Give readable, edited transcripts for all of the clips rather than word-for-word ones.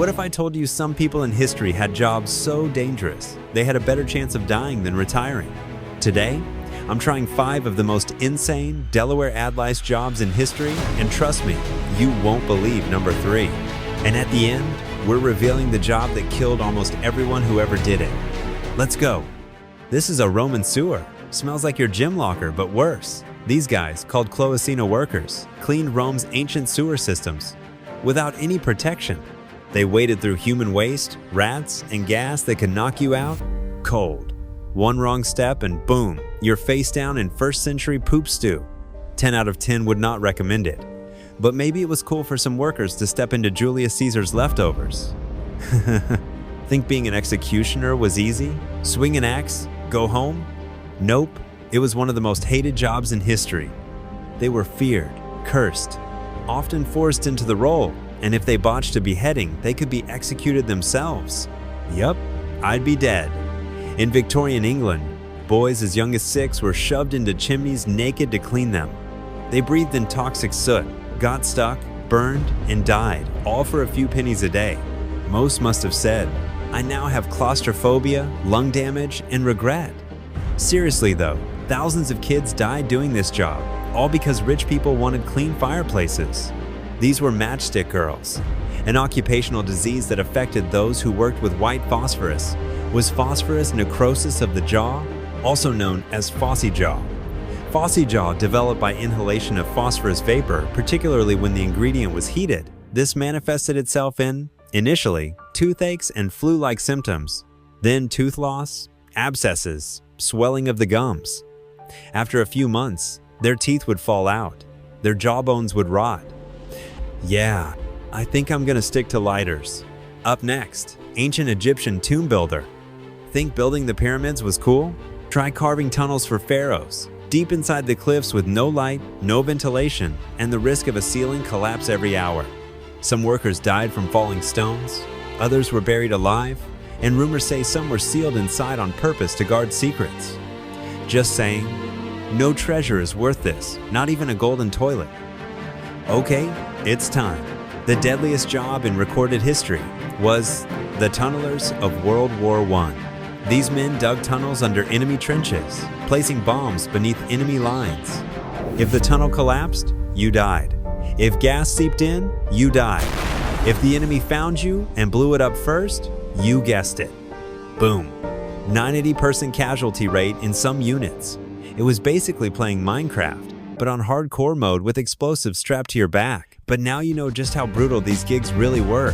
What if I told you some people in history had jobs so dangerous they had a better chance of dying than retiring? Today, I'm trying 5 of the most insane Delaware ad-lice jobs in history, and trust me, you won't believe number 3. And at the end, we're revealing the job that killed almost everyone who ever did it. Let's go. This is a Roman sewer. Smells like your gym locker, but worse. These guys, called cloacina workers, cleaned Rome's ancient sewer systems without any protection. They waded through human waste, rats, and gas that could knock you out cold. One wrong step and boom, you're face down in 1st century poop stew. 10 out of 10 would not recommend it. But maybe it was cool for some workers to step into Julius Caesar's leftovers. Think being an executioner was easy? Swing an axe? Go home? Nope. It was one of the most hated jobs in history. They were feared, cursed, often forced into the role, and if they botched a beheading, they could be executed themselves. Yup, I'd be dead. In Victorian England, boys as young as 6 were shoved into chimneys naked to clean them. They breathed in toxic soot, got stuck, burned, and died, all for a few pennies a day. Most must have said, "I now have claustrophobia, lung damage, and regret." Seriously though, thousands of kids died doing this job, all because rich people wanted clean fireplaces. These were matchstick girls. An occupational disease that affected those who worked with white phosphorus was phosphorus necrosis of the jaw, also known as phossy jaw. Phossy jaw developed by inhalation of phosphorus vapor, particularly when the ingredient was heated. This manifested itself in, initially, toothaches and flu-like symptoms, then tooth loss, abscesses, swelling of the gums. After a few months, their teeth would fall out, their jawbones would rot. Yeah, I think I'm gonna stick to lighters. Up next, ancient Egyptian tomb builder. Think building the pyramids was cool? Try carving tunnels for pharaohs, deep inside the cliffs with no light, no ventilation, and the risk of a ceiling collapse every hour. Some workers died from falling stones, others were buried alive, and rumors say some were sealed inside on purpose to guard secrets. Just saying, no treasure is worth this, not even a golden toilet. Okay, it's time. The deadliest job in recorded history was the tunnelers of World War I. These men dug tunnels under enemy trenches, placing bombs beneath enemy lines. If the tunnel collapsed, you died. If gas seeped in, you died. If the enemy found you and blew it up first, you guessed it. Boom. 980% casualty rate in some units. It was basically playing Minecraft, but on hardcore mode with explosives strapped to your back. But now you know just how brutal these gigs really were.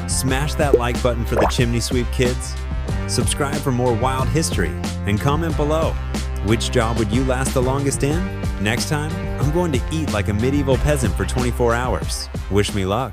Smash that like button for the chimney sweep kids. Subscribe for more wild history, and comment below. Which job would you last the longest in? Next time, I'm going to eat like a medieval peasant for 24 hours. Wish me luck.